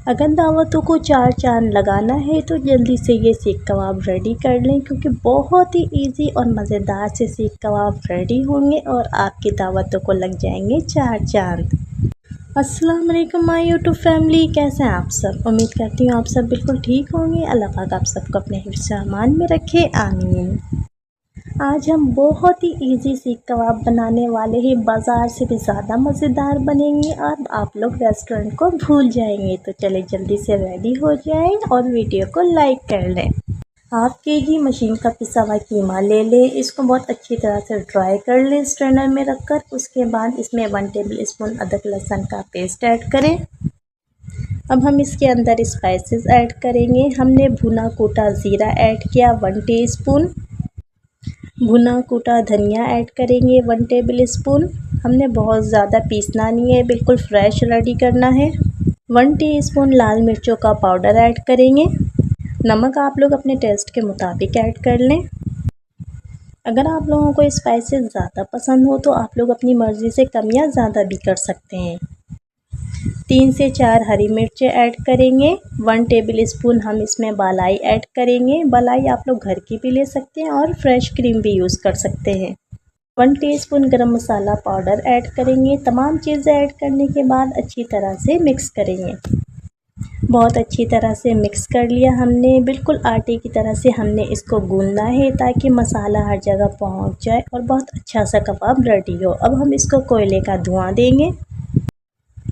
अगर दावतों को चार चांद लगाना है तो जल्दी से ये सीख कबाब रेडी कर लें, क्योंकि बहुत ही इजी और मज़ेदार से सीख कबाब रेडी होंगे और आपकी दावतों को लग जाएंगे चार चांद। अस्सलाम वालेकुम माय यूट्यूब फैमिली, कैसे हैं आप सब। उम्मीद करती हूँ आप सब बिल्कुल ठीक होंगे। अल्लाह पाक आप सबको अपने हिफ्ज़ अमान में रखे, आमीन। आज हम बहुत ही इजी सीख कबाब बनाने वाले हैं, बाज़ार से भी ज़्यादा मज़ेदार बनेंगे और आप लोग रेस्टोरेंट को भूल जाएंगे। तो चले जल्दी से रेडी हो जाएं और वीडियो को लाइक कर लें। हाफ केजी मशीन का पिसा हुआ कीमा ले लें, इसको बहुत अच्छी तरह से ड्राई कर लें स्ट्रेनर में रखकर। उसके बाद इसमें 1 टेबल स्पून अदरक लहसुन का पेस्ट ऐड करें। अब हम इसके अंदर स्पाइसेस ऐड करेंगे। हमने भुना कूटा ज़ीरा ऐड किया 1 टीस्पून, भुना कूटा धनिया ऐड करेंगे 1 टेबल स्पून। हमने बहुत ज़्यादा पीसना नहीं है, बिल्कुल फ्रेश रेडी करना है। 1 टीस्पून लाल मिर्चों का पाउडर ऐड करेंगे। नमक आप लोग अपने टेस्ट के मुताबिक ऐड कर लें। अगर आप लोगों को स्पाइसेस ज़्यादा पसंद हो तो आप लोग अपनी मर्ज़ी से कम या ज़्यादा भी कर सकते हैं। 3 से 4 हरी मिर्चें ऐड करेंगे। 1 टेबल स्पून हम इसमें बालाई ऐड करेंगे। बालाई आप लोग घर की भी ले सकते हैं और फ्रेश क्रीम भी यूज़ कर सकते हैं। 1 टीस्पून गरम मसाला पाउडर ऐड करेंगे। तमाम चीज़ें ऐड करने के बाद अच्छी तरह से मिक्स करेंगे। बहुत अच्छी तरह से मिक्स कर लिया हमने, बिल्कुल आटे की तरह से हमने इसको गूंदना है ताकि मसाला हर जगह पहुंच जाए और बहुत अच्छा सा कबाब रेडी हो। अब हम इसको कोयले का धुआं देंगे।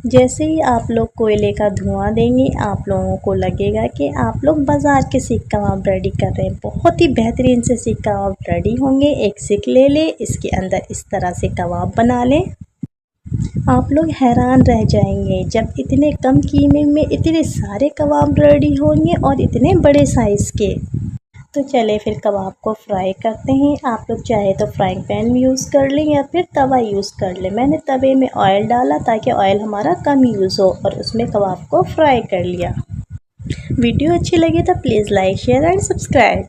जैसे ही आप लोग कोयले का धुआं देंगे आप लोगों को लगेगा कि आप लोग बाज़ार के सीख कबाब रेडी कर रहे हैं। बहुत ही बेहतरीन से सीख कबाब रेडी होंगे। एक सीख ले लें, इसके अंदर इस तरह से कबाब बना लें। आप लोग हैरान रह जाएंगे जब इतने कम कीमत में इतने सारे कबाब रेडी होंगे और इतने बड़े साइज़ के। तो चले फिर कबाब को फ्राई करते हैं। आप लोग चाहे तो फ्राइंग पैन भी यूज़ कर लें या फिर तवा यूज़ कर लें। मैंने तवे में ऑयल डाला ताकि ऑयल हमारा कम यूज़ हो और उसमें कबाब को फ्राई कर लिया। वीडियो अच्छी लगे तो please like share and subscribe.